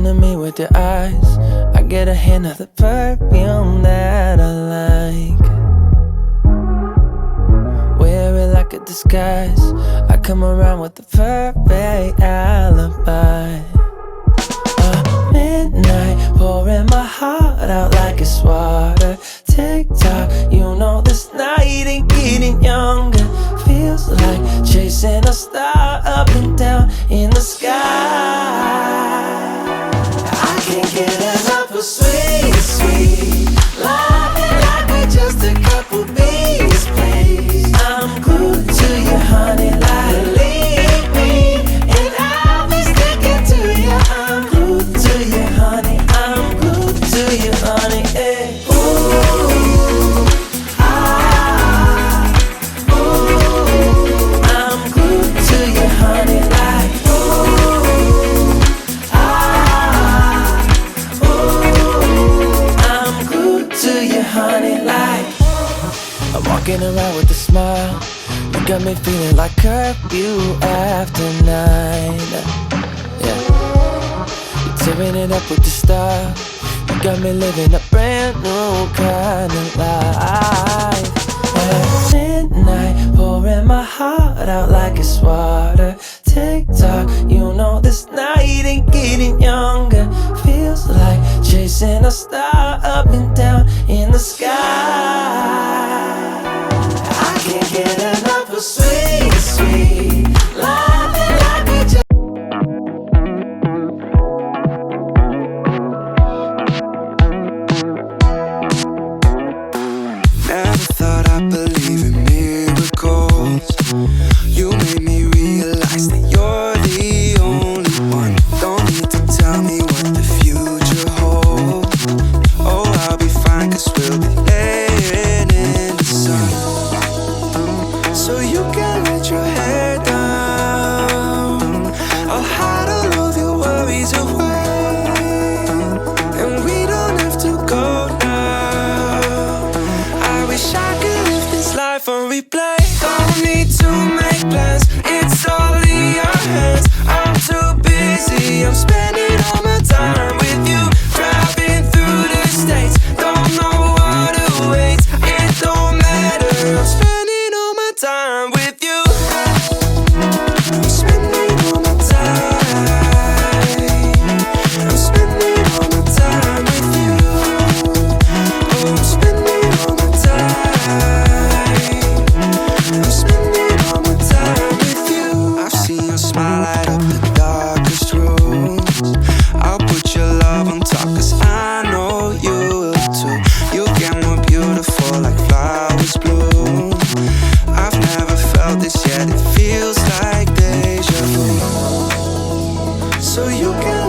to me with your eyes. I get a hint of the perfume that I like. Wear it like a disguise. I come around with the perfect alibi. Midnight, pouring my heart out like it's water. Tick-tock, you know this night ain't getting younger. Feels like chasing a star up and down in the sky. I can't get enough of sweet, sweet loving like we're just a couple bees, please. I'm glued to you, honey, like believe me, and I'll be sticking to you. I'm glued to you, honey, I'm glued to you, honey, hey. Ooh, ah, ooh, I'm glued to you, honey, like ooh, ah, ooh, I'm glued to you, honey, like. I'm walking around with a smile. You got me feeling like curfew after 9. Yeah, you're tearing it up with the style. You got me living a brand new kind of life. At midnight, pouring my heart out like it's water. Tick-tock, you know this night ain't getting younger. Feels like chasing a star up and down in the sky. I can't get enough of sweet, sweet loving like we just. Never thought I'd believe in miracles. You made me realize that you're the only one. Don't need to tell me what the future holds. Oh, I'll be fine, 'cause we'll be laying in the sun. So you can let your hair down. I'll hide all of your worries away, and we don't have to go now. I wish I could live this life on replay. Don't need to make plans, it's all in your hands. I'm too busy, I'm spending all my time with you. Driving through the states, don't know what awaits. It don't matter, I'm spending all my time with you. I'm spending all my time. I'm spending all my time with you. Oh, I'm spending all my time. I'm spending all my time with you. I've seen your smile light up the darkest rooms. I'll put your love on top, 'cause I know you will too. You get more beautiful like flowers bloom. I've never felt this yet, it feels like deja vu. So you can